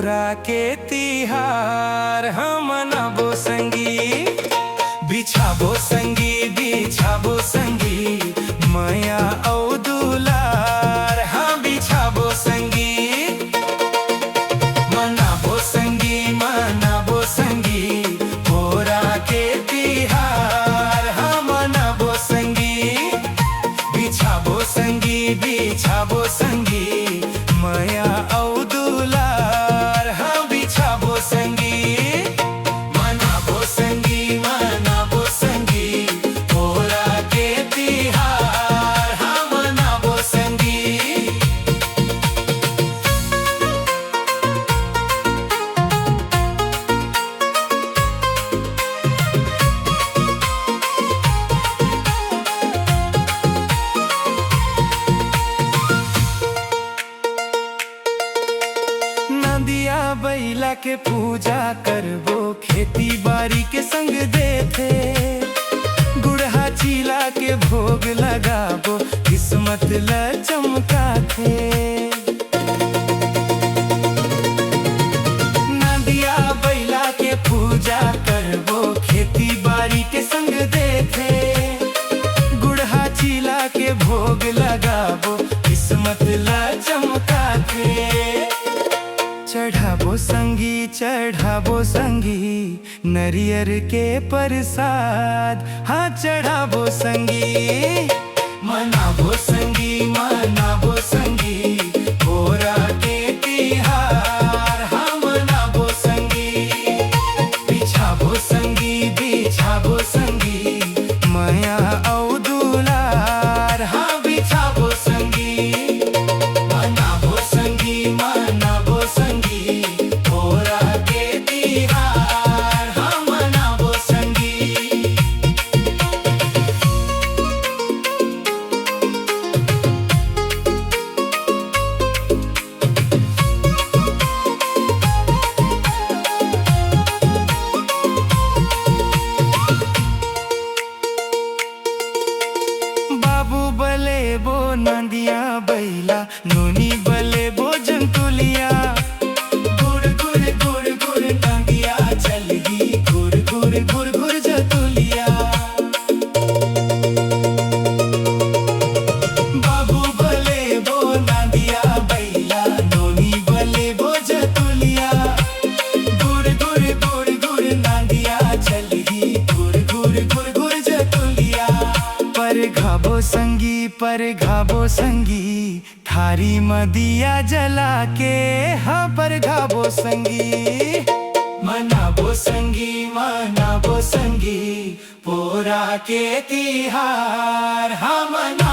पोरा के तिहार हम मनाबो संगी। बिछाबो संगी बिछाबो संगी माया औ दुलार, हाँ बिछाबो संगी। मनाबो संगी पोरा के तिहार, हाँ मनाबो संगी। बिछाबो संगी माया औ दुलार, हाँ बिछाबो संगी। मनाबो संगी पोरा के तिहार, हाँ मनाबो संगी। नदिया बैला के पूजा करबो, खेती बाड़ी के संग देथे। गुड़हा चीला के भोग लगाबो, किस्मत ल चमकाथे। नदिया बैला के पूजा करबो, खेती बाड़ी के संग देथे। गुड़हा चीला के भोग लगाबो, किस्मत ल चमकाथे। चढ़ाबो संगी नरियर के प्रसाद, हाँ चढ़ाबो संगी। मनाबो संगी पोरा के तिहार, हाँ मनाबो संगी। बिछाबो संगी माया औ दुलार, हाँ बिछाबो संगी। मनाबो संगी पोरा के तिहार, हाँ मनाबो संगी। बाबू बले बो नदिया बैला, नोनी बले बो जंतुलिया। गुड़ गुड़ गुड़ गुड़ नदिया चलगी, गुड़ गुड़ गुड़ गुड़ जतुलिया। बाबू बले बो नदिया बैला, नोनी बले बो जतुलिया। गुड़ गुड़ गुड़ गुड़ नदिया चलगी, गुड़ गुड़ गुड़ गुड़ जतुलिया। पर घाबो संगी थारी मदिया जला के, हाँ पर घाबो संगी। मनाबो संगी पोरा के तिहार, हाँ मना